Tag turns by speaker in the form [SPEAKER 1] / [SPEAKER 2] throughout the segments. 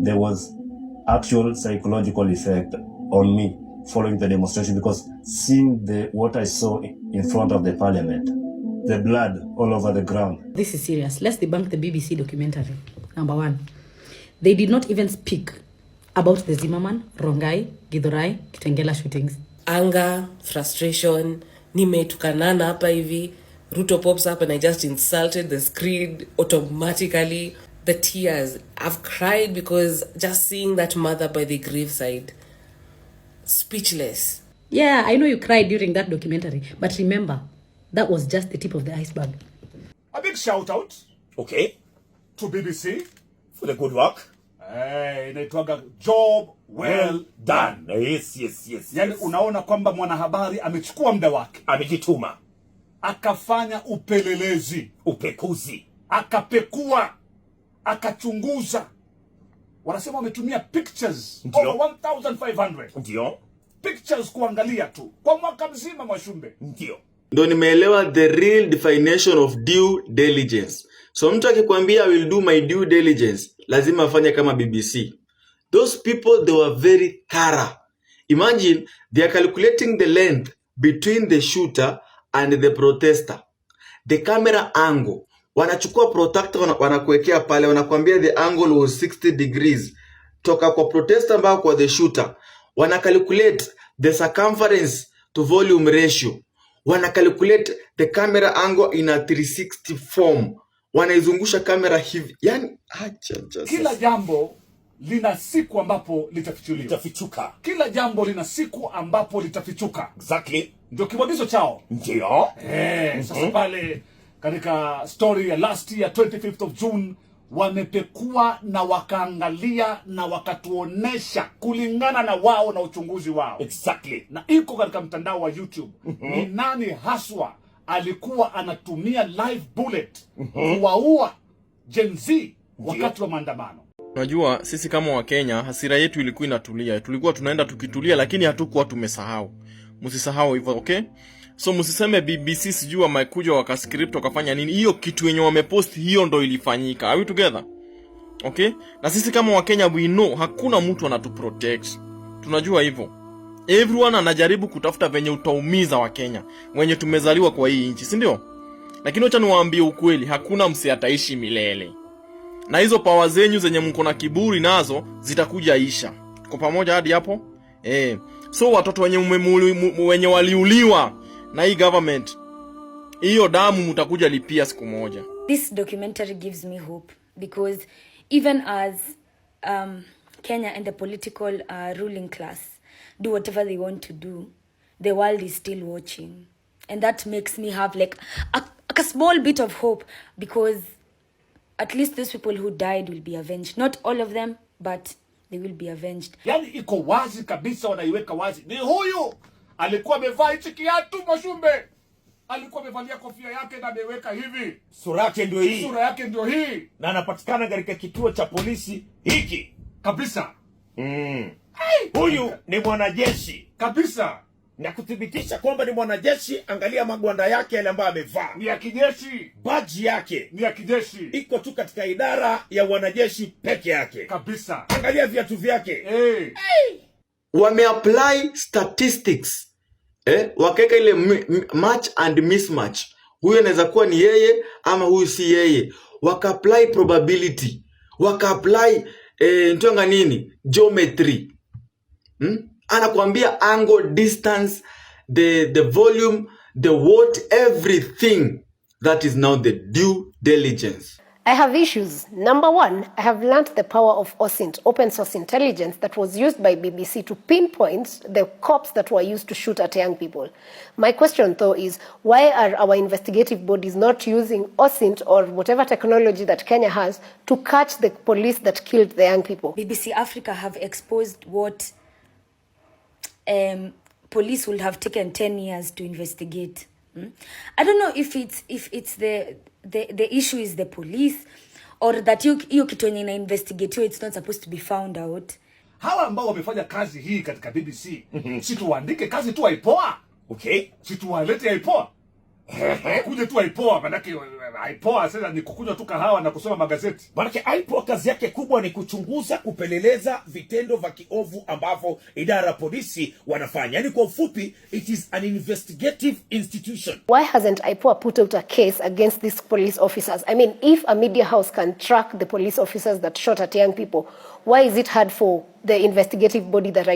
[SPEAKER 1] There was actual psychological effect on me following the demonstration, because seeing what I saw in front of the parliament, the blood all over the ground.
[SPEAKER 2] This is serious. Let's debunk the BBC documentary. Number one, they did not even speak about the Zimmerman, Rongai, Githurai, Kitengela shootings.
[SPEAKER 3] Anger, frustration, nimetukanana hapa hivi, Ruto pops up and I just insulted the screen automatically. The tears, I've cried because just seeing that mother by the graveside, speechless.
[SPEAKER 2] Yeah, I know you cried during that documentary, but remember, that was just the tip of the iceberg.
[SPEAKER 4] A big shout out,
[SPEAKER 5] okay,
[SPEAKER 4] to BBC
[SPEAKER 5] for the good work.
[SPEAKER 4] Inaitwaga job well done.
[SPEAKER 5] Yes.
[SPEAKER 4] Yani unaona kwamba mwanahabari amechukua muda wake,
[SPEAKER 5] amejituma,
[SPEAKER 4] akafanya upelelezi,
[SPEAKER 5] upekuzi,
[SPEAKER 4] akapekua, akachunguza. Wanasema wametumia pictures over 1500.
[SPEAKER 5] Ndio.
[SPEAKER 4] Pictures kuangalia tu kwa mwaka mzima Mwashumbe.
[SPEAKER 5] Ndio.
[SPEAKER 6] Ndio nimeelewa the real definition of due diligence. So mtu akikwambia I will do my due diligence, lazima afanye kama BBC. Those people, they were very thorough. Imagine they are calculating the length between the shooter and the protester. The camera angle. Wanachukua protector wanakuwekea pale, wanakuambia the angle was 60 degrees. Toka kwa protester mpaka kwa the shooter. Wanacalculate the circumference to volume ratio. Wanacalculate the camera angle in a 360 form. Wanaizungusha kamera hivi. Yani,
[SPEAKER 4] kila jambo lina siku ambapo
[SPEAKER 5] litafichuka.
[SPEAKER 4] Kila jambo lina siku ambapo litafichuka.
[SPEAKER 5] Exactly.
[SPEAKER 4] Ndio kibwagizo chao.
[SPEAKER 5] Ndio.
[SPEAKER 4] Sasa pale katika story ya last year 25th of June wamepekua na wakaangalia na wakatuonesha kulingana na wao na uchunguzi wao.
[SPEAKER 5] Exactly.
[SPEAKER 4] Na iko katika mtandao wa YouTube. Ni nani haswa alikuwa anatumia live bullet kuwaua Gen Z wakati wa maandamano.
[SPEAKER 7] Unajua sisi kama wa Kenya hasira yetu ilikuwa inatulia. Tulikuwa tunaenda tukitulia, lakini hatukuwa tumesahau. Msisahau hivyo, okay? So msiseme BBC sijui wamekuja wakascript wakafanya nini. Hiyo kitu yenye wamepost hiyo ndo ilifanyika. Are we together? Okay? Na sisi kama wa Kenya we know hakuna mtu anatuprotect. Tunajua hivyo. Everyone anajaribu kutafuta venye utaumiza wa Kenya wenye tumezaliwa kwa hii nchi, si ndio? Lakini acha niwaambie ukweli, hakuna mse ataishi milele. Na hizo power zenyu zenye mko na kiburi nazo zitakuja isha. Tuko pamoja hadi hapo? So watoto wenye waliuliwa na hii government, hiyo damu mtakuja lipia siku moja.
[SPEAKER 8] This documentary gives me hope because even as Kenya and the political ruling class do whatever they want to do, the world is still watching, and that makes me have like a small bit of hope, because at least those people who died will be avenged. Not all of them, but they will be avenged.
[SPEAKER 4] Yani iko wazi kabisa, wanaiweka wazi. Ni huyu alikuwa amevaa hichi kiatu Mwashumbe. Alikuwa amevalia kofia yake na ameweka hivi.
[SPEAKER 5] Sura yake ndio hii.
[SPEAKER 4] Sura yake ndio hii.
[SPEAKER 5] Na anapatikana katika kituo cha polisi hiki.
[SPEAKER 4] Kabisa.
[SPEAKER 5] Huyu ni mwanajeshi.
[SPEAKER 4] Kabisa.
[SPEAKER 5] Na kuthibitisha kwamba ni mwanajeshi, angalia magwanda yake yale ambayo amevaa.
[SPEAKER 4] Ni ya kijeshi.
[SPEAKER 5] Badge yake
[SPEAKER 4] ni ya kijeshi.
[SPEAKER 5] Iko tu katika idara ya wanajeshi peke yake.
[SPEAKER 4] Kabisa.
[SPEAKER 5] Angalia viatu vyake.
[SPEAKER 6] Wameapply statistics. Wakeka ile match and mismatch. Huyu anaweza kuwa ni yeye ama huyu si yeye. Waka-apply probability. Waka-apply ntonga nini? Geometry. Anakuambia angle, distance, the volume, the what, everything. That is now the due diligence.
[SPEAKER 9] I have issues. Number one, I have learned the power of OSINT, open source intelligence, that was used by BBC to pinpoint the cops that were used to shoot at young people. My question, though, is why are our investigative bodies not using OSINT or whatever technology that Kenya has to catch the police that killed the young people?
[SPEAKER 8] BBC Africa have exposed what police would have taken 10 years to investigate. I don't know if it's the issue is the police, or that hiyo kitu yenye ina investigate it's not supposed to be found out.
[SPEAKER 4] Hawa ambao wamefanya kazi hii katika BBC, si tuandike kazi tu aipoa.
[SPEAKER 5] Okay.
[SPEAKER 4] Si tuwalete aipoa. Kuje tu aipoa, manake IPOA sasa ni kukunywa tu kahawa na kusoma magazeti.
[SPEAKER 5] Manake IPOA kazi yake kubwa ni kuchunguza, kupeleleza vitendo vya kiovu ambavyo idara ya polisi wanafanya. Yani kwa ufupi, it is an investigative institution.
[SPEAKER 9] Why hasn't IPOA put out a case against these police officers? I mean, if a media house can track the police officers that shot at young people, why is it hard for the investigative body that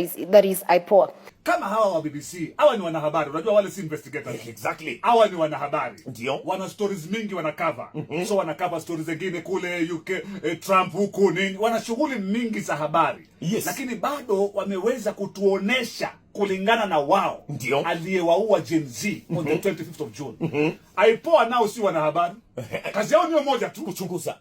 [SPEAKER 9] is IPOA?
[SPEAKER 4] Kama hawa wa BBC, hawa ni wanahabari. Unajua wale si investigators.
[SPEAKER 5] Exactly.
[SPEAKER 4] Hawa ni wanahabari.
[SPEAKER 5] Ndio.
[SPEAKER 4] Wana stories mingi wanakava. So wanakava stories zingine kule UK, Trump huku nini. Wana shughuli mingi za habari.
[SPEAKER 5] Yes.
[SPEAKER 4] Lakini bado wameweza kutuonesha kulingana na wao aliyewaua Gen Z on the 25th of June. IPOA nao si wanahabari. Kazi yao ni moja tu,
[SPEAKER 5] kuchunguza.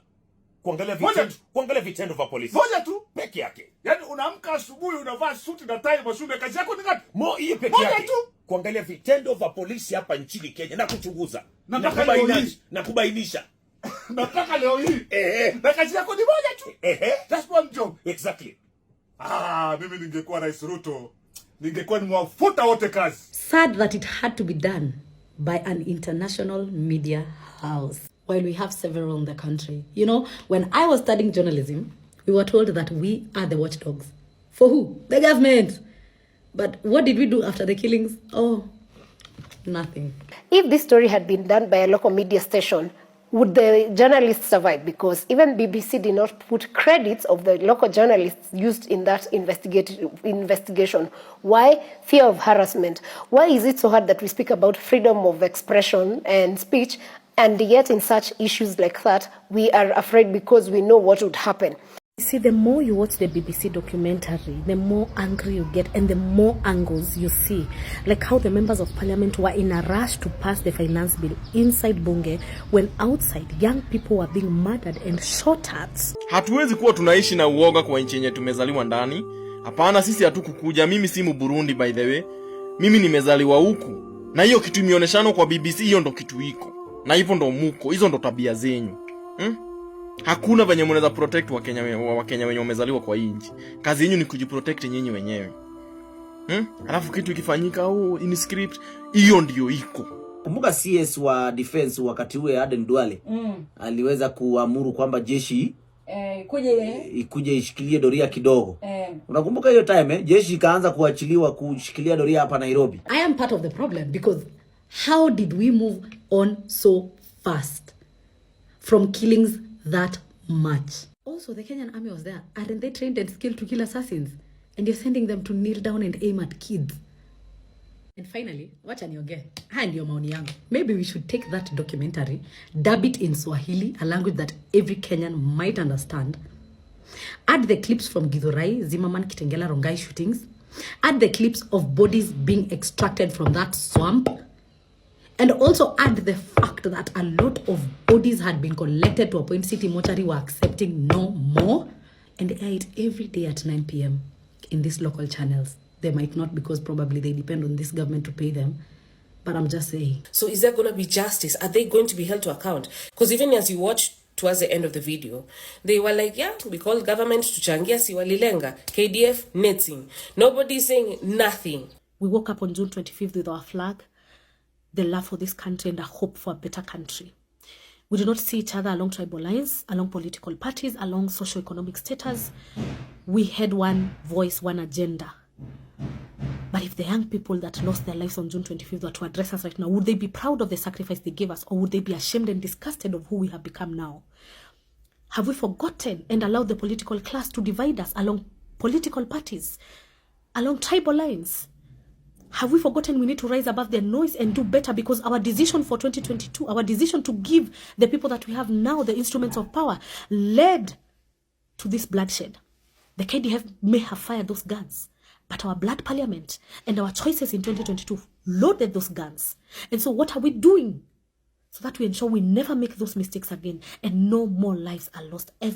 [SPEAKER 5] Kuangalia vitendo vya polisi.
[SPEAKER 4] Moja tu
[SPEAKER 5] peke yake.
[SPEAKER 4] Yaani unaamka asubuhi unavaa suti na tai mashule, kazi yako ni ngapi?
[SPEAKER 5] Hiyo peke yake. Tu kuangalia vitendo vya polisi hapa nchini Kenya na kuchunguza na kubainisha.
[SPEAKER 4] Nataka leo hii na kazi yako ni moja tu. That's one job.
[SPEAKER 5] Exactly.
[SPEAKER 4] Mimi ningekuwa Rais Ruto, ningekuwa nimewafuta wote kazi.
[SPEAKER 2] Sad that it had to be done by an international media house, while we have several in the country. You know, when I was studying journalism, we were told that we are the watchdogs. For who? The government. But what did we do after the killings? Oh, nothing.
[SPEAKER 9] If this story had been done by a local media station, would the journalists survive? Because even BBC did not put credits of the local journalists used in that investigation. Why? Fear of harassment. Why is it so hard that we speak about freedom of expression and speech, and yet in such issues like that, we are afraid because we know what would happen?
[SPEAKER 10] See, the more you watch the BBC documentary, the more angry you get and the more angles you see. Like how the members of parliament were in a rush to pass the finance bill inside Bunge, when outside young people were being murdered and shot at.
[SPEAKER 7] Hatuwezi kuwa tunaishi na uoga kwa nchi yenye tumezaliwa ndani. Hapana, sisi hatukukuja. Mimi si Burundi by the way. Mimi nimezaliwa huku. Na hiyo kitu imeoneshana kwa BBC, hiyo ndo kitu iko. Na hivyo ndo muko, hizo ndo tabia zenyu. Hakuna venye mnaweza protect Wakenya wenye wamezaliwa kwa hii nchi. Kazi yenu ni kujiprotect nyinyi wenyewe. Alafu kitu ikifanyika in script, hiyo ndio iko.
[SPEAKER 11] Kumbuka CS wa defense wakati ule Aden Duale aliweza kuamuru kwamba jeshi ikuje ishikilie doria kidogo. Unakumbuka hiyo time jeshi ikaanza kuachiliwa kushikilia doria hapa Nairobi.
[SPEAKER 2] I am part of the problem because how did we move on so fast from killings that much? Also, the Kenyan army was there. Aren't they trained and skilled to kill assassins? And you're sending them to kneel down and aim at kids. And finally, wacha nioge. Haya ndio maoni yangu. Maybe we should take that documentary, dub it in Swahili, a language that every Kenyan might understand. Add the clips from Githurai, Zimmerman, Kitengela, Rongai shootings. Add the clips of bodies being extracted from that swamp. And also add the fact that a lot of bodies had been collected to a point City Mortuary were accepting no more. And they air it every day at 9 p.m. in these local channels. They might not, because probably they depend on this government to pay them. But I'm just saying.
[SPEAKER 3] So is there going to be justice? Are they going to be held to account? Because even as you watch towards the end of the video, they were like, yeah, we call government to changia si walilenga. KDF, netting. Nobody's saying nothing.
[SPEAKER 10] We woke up on June 25th with our flag, the love for this country and a hope for a better country. We do not see each other along tribal lines, along political parties, along socio-economic status. We had one voice, one agenda. But if the young people that lost their lives on June 25th were to address us right now, would they be proud of the sacrifice they gave us, or would they be ashamed and disgusted of who we have become now? Have we forgotten and allowed the political class to divide us along political parties, along tribal lines? Have we forgotten we need to rise above the noise and do better, because our decision for 2022, our decision to give the people that we have now the instruments of power, led to this bloodshed? The KDF may have fired those guns, but our blood parliament and our choices in 2022 loaded those guns. And so what are we doing so that we ensure we never make those mistakes again and no more lives are lost ever?